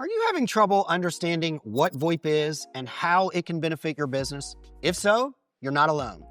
Are you having trouble understanding what VoIP is and how it can benefit your business? If so, you're not alone.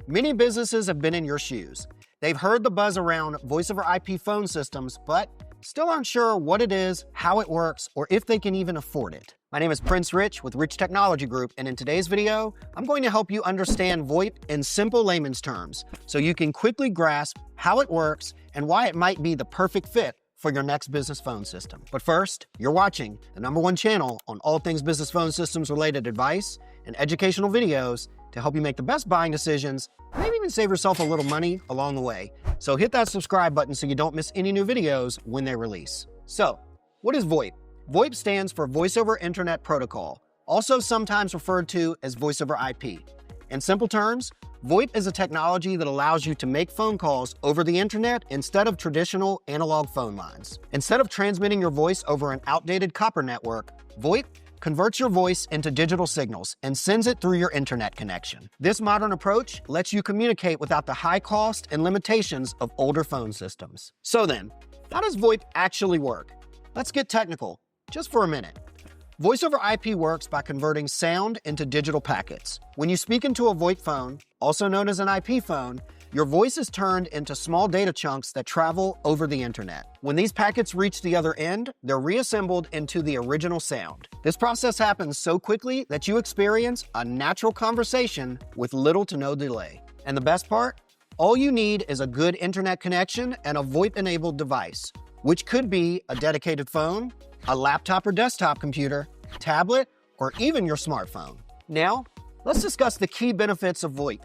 Many businesses have been in your shoes. They've heard the buzz around voice over IP phone systems, but still aren't sure what it is, how it works, or if they can even afford it. My name is Prince Rich with Rich Technology Group, and in today's video, I'm going to help you understand VoIP in simple layman's terms so you can quickly grasp how it works and why it might be the perfect fit for your next business phone system. But first, you're watching the #1 channel on all things business phone systems related advice and educational videos to help you make the best buying decisions, maybe even save yourself a little money along the way. So hit that subscribe button so you don't miss any new videos when they release. So, what is VoIP? VoIP stands for Voice over Internet Protocol, also sometimes referred to as Voice over IP. In simple terms, VoIP is a technology that allows you to make phone calls over the internet instead of traditional analog phone lines. Instead of transmitting your voice over an outdated copper network, VoIP converts your voice into digital signals and sends it through your internet connection. This modern approach lets you communicate without the high cost and limitations of older phone systems. So then, how does VoIP actually work? Let's get technical, just for a minute. Voice over IP works by converting sound into digital packets. When you speak into a VoIP phone, also known as an IP phone, your voice is turned into small data chunks that travel over the internet. When these packets reach the other end, they're reassembled into the original sound. This process happens so quickly that you experience a natural conversation with little to no delay. And the best part? All you need is a good internet connection and a VoIP-enabled device, which could be a dedicated phone, a laptop or desktop computer, tablet, or even your smartphone. Now, let's discuss the key benefits of VoIP.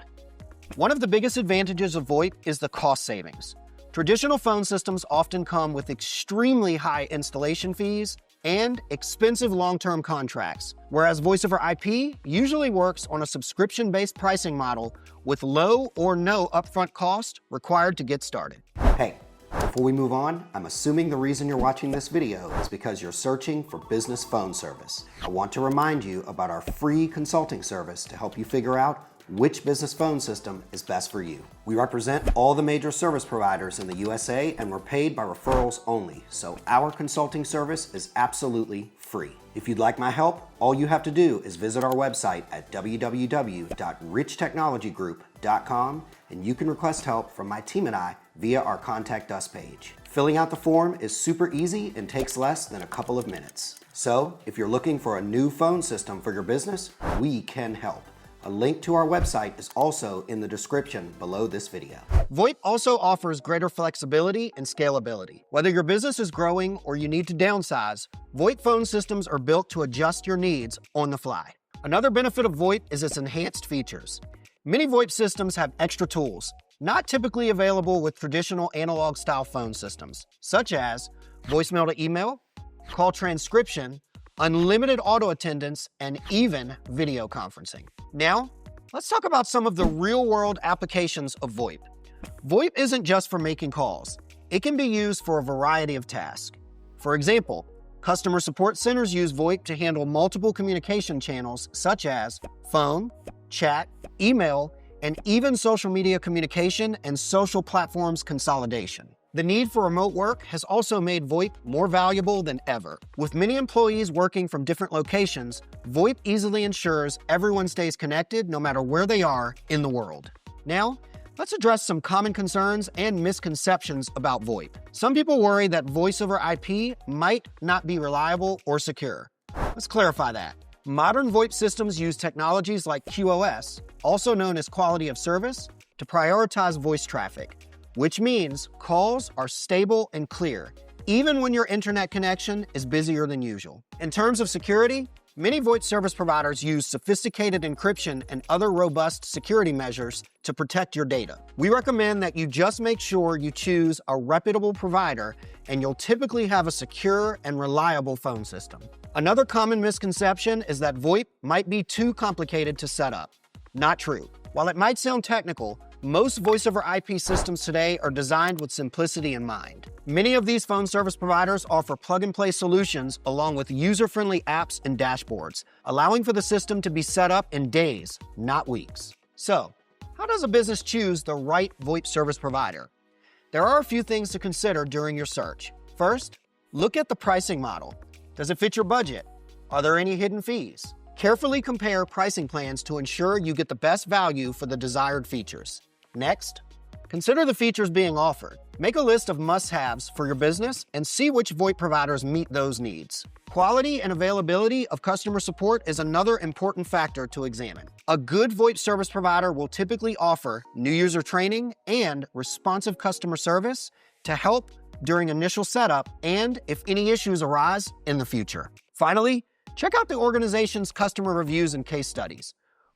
One of the biggest advantages of VoIP is the cost savings. Traditional phone systems often come with extremely high installation fees and expensive long-term contracts, whereas Voice over IP usually works on a subscription-based pricing model with low or no upfront cost required to get started. Hey, before we move on, I'm assuming the reason you're watching this video is because you're searching for business phone service. I want to remind you about our free consulting service to help you figure out which business phone system is best for you. We represent all the major service providers in the USA and we're paid by referrals only, so our consulting service is absolutely free. If you'd like my help, all you have to do is visit our website at www.richtechnologygroup.com and you can request help from my team and I via our Contact Us page. Filling out the form is super easy and takes less than a couple of minutes. So, if you're looking for a new phone system for your business, we can help. A link to our website is also in the description below this video. VoIP also offers greater flexibility and scalability. Whether your business is growing or you need to downsize, VoIP phone systems are built to adjust your needs on the fly. Another benefit of VoIP is its enhanced features. Many VoIP systems have extra tools, not typically available with traditional analog style phone systems, such as voicemail to email, call transcription, unlimited auto attendance, and even video conferencing. Now, let's talk about some of the real-world applications of VoIP. VoIP isn't just for making calls. It can be used for a variety of tasks. For example, customer support centers use VoIP to handle multiple communication channels such as phone, chat, email, and even social media communication and social platforms consolidation. The need for remote work has also made VoIP more valuable than ever. With many employees working from different locations, VoIP easily ensures everyone stays connected no matter where they are in the world. Now, let's address some common concerns and misconceptions about VoIP. Some people worry that voice over IP might not be reliable or secure. Let's clarify that. Modern VoIP systems use technologies like QoS, also known as quality of service, to prioritize voice traffic, which means calls are stable and clear, even when your internet connection is busier than usual. In terms of security, many VoIP service providers use sophisticated encryption and other robust security measures to protect your data. We recommend that you just make sure you choose a reputable provider and you'll typically have a secure and reliable phone system. Another common misconception is that VoIP might be too complicated to set up. Not true. While it might sound technical, most voice over IP systems today are designed with simplicity in mind. Many of these phone service providers offer plug-and-play solutions along with user-friendly apps and dashboards, allowing for the system to be set up in days, not weeks. So, how does a business choose the right VoIP service provider? There are a few things to consider during your search. First, look at the pricing model. Does it fit your budget? Are there any hidden fees? Carefully compare pricing plans to ensure you get the best value for the desired features. Next, consider the features being offered. Make a list of must-haves for your business and see which VoIP providers meet those needs. Quality and availability of customer support is another important factor to examine. A good VoIP service provider will typically offer new user training and responsive customer service to help during initial setup and if any issues arise in the future. Finally, check out the organization's customer reviews and case studies.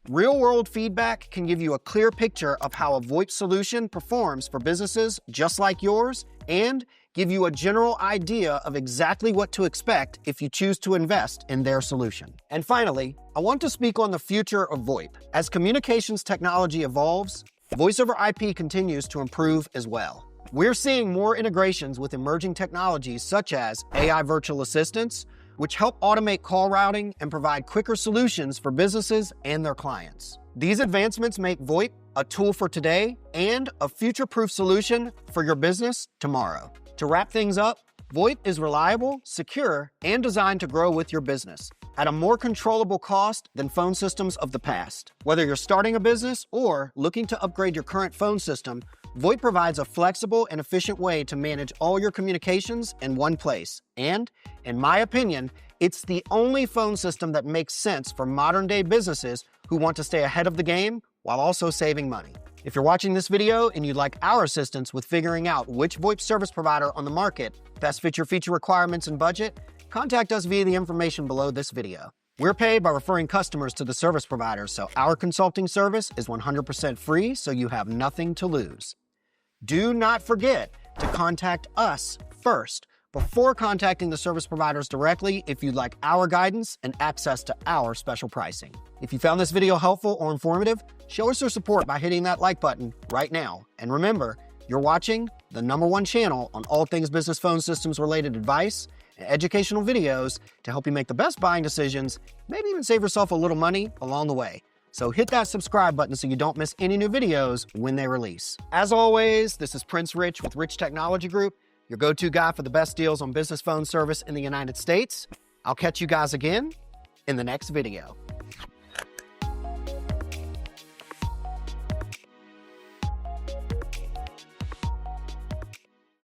Real-world feedback can give you a clear picture of how a VoIP solution performs for businesses just like yours and give you a general idea of exactly what to expect if you choose to invest in their solution. And finally, I want to speak on the future of VoIP. As communications technology evolves, voice over IP continues to improve as well. We're seeing more integrations with emerging technologies such as AI virtual assistants, which help automate call routing and provide quicker solutions for businesses and their clients. These advancements make VoIP a tool for today and a future-proof solution for your business tomorrow. To wrap things up, VoIP is reliable, secure, and designed to grow with your business at a more controllable cost than phone systems of the past. Whether you're starting a business or looking to upgrade your current phone system, VoIP provides a flexible and efficient way to manage all your communications in one place. And, in my opinion, it's the only phone system that makes sense for modern-day businesses who want to stay ahead of the game while also saving money. If you're watching this video and you'd like our assistance with figuring out which VoIP service provider on the market best fits your feature requirements and budget, contact us via the information below this video. We're paid by referring customers to the service providers, so our consulting service is 100% free, so you have nothing to lose. Do not forget to contact us first before contacting the service providers directly if you'd like our guidance and access to our special pricing. If you found this video helpful or informative, show us your support by hitting that like button right now. And remember, you're watching the #1 channel on all things business phone systems related advice and educational videos to help you make the best buying decisions, maybe even save yourself a little money along the way. So hit that subscribe button so you don't miss any new videos when they release. As always, this is Prince Rich with Rich Technology Group, your go-to guy for the best deals on business phone service in the United States. I'll catch you guys again in the next video.